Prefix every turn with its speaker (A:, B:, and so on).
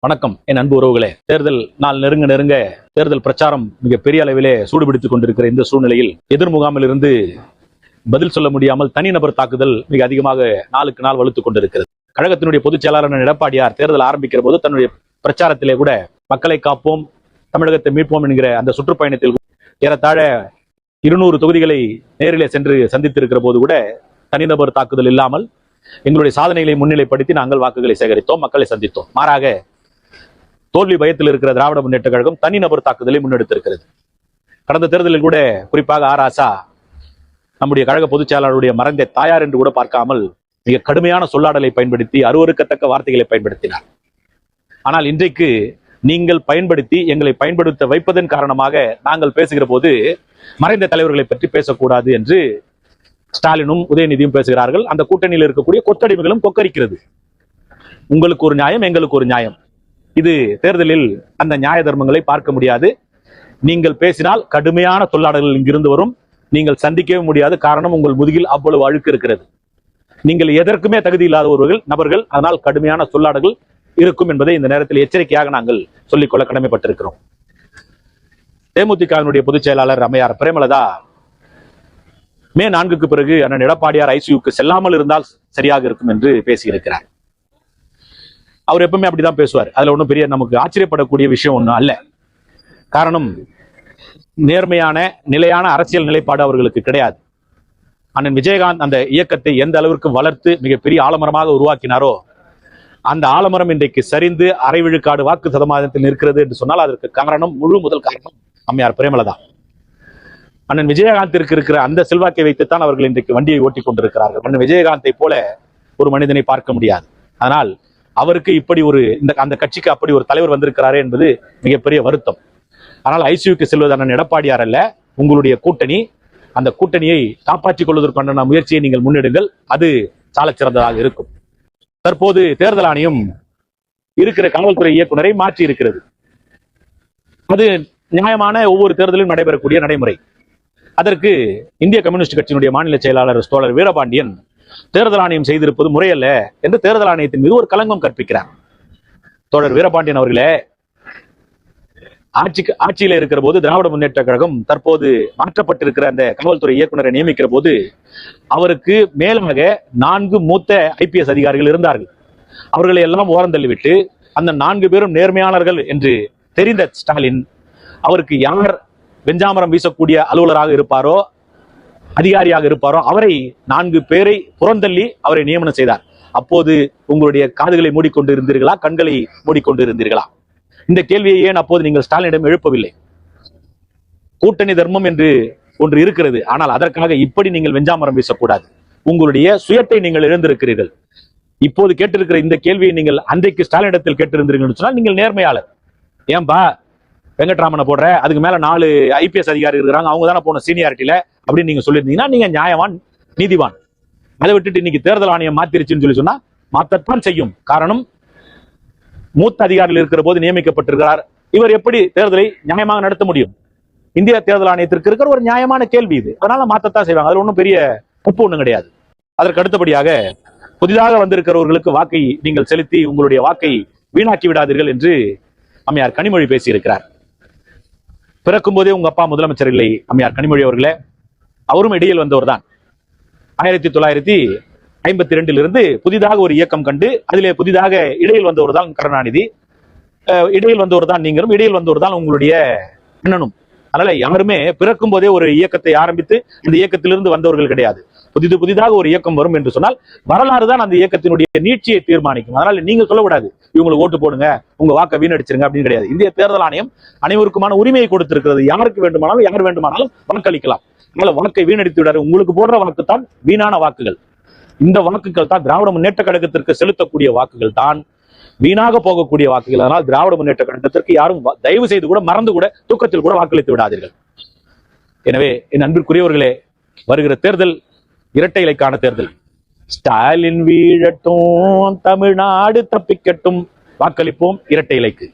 A: வணக்கம் என் அன்பு உறவுகளே. தேர்தல் நாள் நெருங்க நெருங்க தேர்தல் பிரச்சாரம் மிக பெரிய அளவிலே சூடுபிடித்துக் கொண்டிருக்கிற இந்த சூழ்நிலையில் எதிர்முகாமில் இருந்து பதில் சொல்ல முடியாமல் தனிநபர் தாக்குதல் மிக அதிகமாக நாளுக்கு நாள் வலுத்துக் கொண்டிருக்கிறது. கழகத்தினுடைய பொதுச் செயலாளர் எடப்பாடியார் தேர்தல் ஆரம்பிக்கிற போது தன்னுடைய பிரச்சாரத்திலே கூட மக்களை காப்போம், தமிழகத்தை மீட்போம் என்கிற அந்த சுற்றுப்பயணத்தில் ஏறத்தாழ 200 தொகுதிகளை நேரிலே சென்று சந்தித்திருக்கிற போது கூட தனிநபர் தாக்குதல் இல்லாமல் எங்களுடைய சாதனைகளை முன்னிலைப்படுத்தி நாங்கள் வாக்குகளை சேகரித்தோம், மக்களை சந்தித்தோம். மாறாக தோல்வி பயத்தில் இருக்கிற திராவிட முன்னேற்ற கழகம் தனிநபர் தாக்குதலை முன்னெடுத்திருக்கிறது. கடந்த தேர்தலில் கூட குறிப்பாக ஆராசா நம்முடைய கழக பொதுச் செயலாளருடைய மறைந்த தாயார் என்று கூட பார்க்காமல் மிக கடுமையான சொல்லாடலை பயன்படுத்தி அருவருக்கத்தக்க வார்த்தைகளை பயன்படுத்தினார். ஆனால் இன்றைக்கு நீங்கள் பயன்படுத்தி எங்களை பயன்படுத்த வைப்பதன் காரணமாக நாங்கள் பேசுகிற போது மறைந்த தலைவர்களை பற்றி பேசக்கூடாது என்று ஸ்டாலினும் உதயநிதியும் பேசுகிறார்கள். அந்த கூட்டணியில் இருக்கக்கூடிய கொத்தடிமைகளும் கொக்கரிக்கிறது. உங்களுக்கு ஒரு நியாயம், எங்களுக்கு ஒரு நியாயம். இது தேர்தலில் அந்த நியாய தர்மங்களை பார்க்க முடியாது. நீங்கள் பேசினால் கடுமையான சொல்லாடல்கள் இங்கிருந்து வரும். நீங்கள் சந்திக்கவே முடியாது. காரணம், உங்கள் முதுகில் அவ்வளவு அழுக்கு இருக்கிறது. நீங்கள் எதற்குமே தகுதி இல்லாதவர்கள் நபர்கள், அதனால் கடுமையான சொல்லாடல்கள் இருக்கும் என்பதை இந்த நேரத்தில் எச்சரிக்கையாக நாங்கள் சொல்லிக்கொள்ள கடமைப்பட்டிருக்கிறோம். தேமுதிகவினுடைய பொதுச் செயலாளர் அம்மையார் பிரேமலதா மே 4க்கு பிறகு அண்ணன் எடப்பாடியார் ஐசியூக்கு செல்லாமல் இருந்தால் சரியாக இருக்கும் என்று பேசியிருக்கிறார். அவர் எப்பவுமே அப்படிதான் பேசுவார். அதுல ஒன்றும் பெரிய நமக்கு ஆச்சரியப்படக்கூடிய விஷயம் ஒன்றும் அல்ல. காரணம், நேர்மையான நிலையான அரசியல் நிலைப்பாடு அவர்களுக்கு கிடையாது. அண்ணன் விஜயகாந்த் அந்த இயக்கத்தை எந்த அளவிற்கு வளர்த்து மிகப்பெரிய ஆலமரமாக உருவாக்கினாரோ அந்த ஆலமரம் இன்றைக்கு சரிந்து அரை விழுக்காடு வாக்கு சதமானத்தில் இருக்கிறது என்று சொன்னால் அதற்கு காரணம், முதல் காரணம் அம்மையார் பிரேமலதா. அண்ணன் விஜயகாந்திற்கு இருக்கிற அந்த செல்வாக்கை வைத்துத்தான் அவர்கள் இன்றைக்கு வண்டியை ஓட்டிக் கொண்டிருக்கிறார்கள். அண்ணன் விஜயகாந்தை போல ஒரு மனிதனை பார்க்க முடியாது. அதனால் அவருக்கு இப்படி ஒரு அந்த கட்சிக்கு அப்படி ஒரு தலைவர் வந்திருக்கிறாரே என்பது மிகப்பெரிய வருத்தம். ஆனால் ஐசியூக்கு செல்வது அண்ணன் எடப்பாடியார் அல்ல, உங்களுடைய கூட்டணி. அந்த கூட்டணியை காப்பாற்றிக் கொள்வதற்கான முயற்சியை நீங்கள் முன்னெடுங்கள். அது சாலச் சிறந்ததாக இருக்கும். தற்போது தேர்தல் ஆணையம் இருக்கிற காவல்துறை இயக்குநரை மாற்றி இருக்கிறது. அது நியாயமான ஒவ்வொரு தேர்தலிலும் நடைபெறக்கூடிய நடைமுறை. அதற்கு இந்திய கம்யூனிஸ்ட் கட்சியினுடைய மாநில செயலாளர் தோழர் வீரபாண்டியன் தேர்தல் ஆணையம் செய்திருப்பது முறையல்ல என்று தேர்தல் ஆணையத்தின் மீது ஒரு களங்கம் கற்பிக்கிறார். தோழர் வீரபாண்டியன் அவர்களே, ஆட்சியில இருக்கிற போது திராவிட முன்னேற்ற கழகம் தற்போது மாற்றப்பட்டிருக்கிற அந்த காவல்துறை இயக்குநரை நியமிக்கிற போது அவருக்கு மேலாக 4 மூத்த ஐபிஎஸ் அதிகாரிகள் இருந்தார்கள். அவர்களை எல்லாம் ஓரந்தள்ளிவிட்டு அந்த 4 பேரும் நேர்மையாளர்கள் என்று தெரிந்த ஸ்டாலின் அவருக்கு யார் வெஞ்சாமரம் வீசக்கூடிய அலுவலராக இருப்பாரோ, அதிகாரியாக இருப்பாரோ, அவரை 4 பேரை புறந்தள்ளி அவரை நியமனம் செய்தார். அப்போது உங்களுடைய காதுகளை மூடிக்கொண்டு இருந்தீர்களா, கண்களை மூடிக்கொண்டு இருந்தீர்களா? இந்த கேள்வியை ஏன் அப்போது நீங்கள் ஸ்டாலினிடம் எழுப்பவில்லை? கூட்டணி தர்மம் என்று ஒன்று இருக்கிறது. ஆனால் அதற்காக இப்படி நீங்கள் வெஞ்சாமரம் வீசக்கூடாது. உங்களுடைய சுயத்தை நீங்கள் இழந்திருக்கிறீர்கள். இப்போது கேட்டிருக்கிற இந்த கேள்வியை நீங்கள் அன்றைக்கு ஸ்டாலினிடத்தில் கேட்டிருந்தீர்கள் சொன்னால் நீங்கள் நேர்மையாளர். ஏன்பா வெங்கட்ராமனை போடுற, அதுக்கு மேல 4 ஐபிஎஸ் அதிகாரி இருக்கிறாங்க, அவங்க தானே போன சீனியாரிட்டியில அப்படின்னு நீங்க சொல்லியிருந்தீங்கன்னா நீங்க நியாயவான், நீதிவான். அதை விட்டுட்டு இன்னைக்கு தேர்தல் ஆணையம் மாத்திருச்சுன்னு சொல்லி சொன்னா மாத்தத்தான் செய்யும். காரணம், மூத்த அதிகாரிகள் இருக்கிற போது நியமிக்கப்பட்டிருக்கிறார். இவர் எப்படி தேர்தலை நியாயமாக நடத்த முடியும்? இந்திய தேர்தல் ஆணையத்திற்கு இருக்கிற ஒரு நியாயமான கேள்வி இது. அதனால மாத்தத்தான் செய்வாங்க. அதுல ஒன்றும் பெரிய தப்பு ஒண்ணும் கிடையாது. அதற்கு அடுத்தபடியாக புதிதாக வந்திருக்கிறவர்களுக்கு வாக்கை நீங்கள் செலுத்தி உங்களுடைய வாக்கை வீணாக்கி விடாதீர்கள் என்று அம்மையார் கனிமொழி பேசியிருக்கிறார். பிறக்கும் போதே உங்க அப்பா முதலமைச்சர் இல்லை அம்மையார் கனிமொழி அவர்களே. அவரும் இடையில் வந்தவர் தான். 1952 இருந்து புதிதாக ஒரு இயக்கம் கண்டு அதிலே புதிதாக இடையில் வந்தவர் தான் கருணாநிதி, இடையில் வந்தவர் தான் நீங்களும், இடையில் வந்தவர் தான் உங்களுடைய அண்ணனும். அதனால யாருமே பிறக்கும் போதே ஒரு இயக்கத்தை ஆரம்பித்து இந்த இயக்கத்திலிருந்து வந்தவர்கள் கிடையாது. புதிதாக ஒரு இயக்கம் வரும் என்று சொன்னால் வரலாறு தான் அந்த இயக்கத்தினுடைய நீட்சியை தீர்மானிக்கும். அதனால நீங்க சொல்லக்கூடாது இவங்களுக்கு ஓட்டு போடுங்க, உங்க வாக்கை வீணடிச்சிருங்க அப்படின்னு கிடையாது. இந்திய தேர்தல் ஆணையம் அனைவருக்குமான உரிமையை கொடுத்திருக்கிறது. யாருக்கு வேண்டுமானாலும் யார் வேண்டுமானாலும் வாக்களிக்கலாம். அதனால வாக்கை வீணடித்து விடாது. உங்களுக்கு போடுற வாக்கு தான் வீணான வாக்குகள். இந்த வாக்குகள் தான் திராவிட முன்னேற்ற கழகத்திற்கு செலுத்தக்கூடிய வாக்குகள் தான் வீணாக போகக்கூடிய வாக்குகள். அதனால் திராவிட முன்னேற்ற கழகத்திற்கு யாரும் தயவு செய்து கூட மறந்து கூட தூக்கத்தில் கூட வாக்களித்து விடாதீர்கள். எனவே என் அன்பிற்குரியவர்களே, வருகிற தேர்தல் இரட்டை இலைக்கான தேர்தல். ஸ்டாலின் வீழட்டும், தமிழ்நாடு தப்பிக்கட்டும், வாக்களிப்போம் இரட்டை இலைக்கு.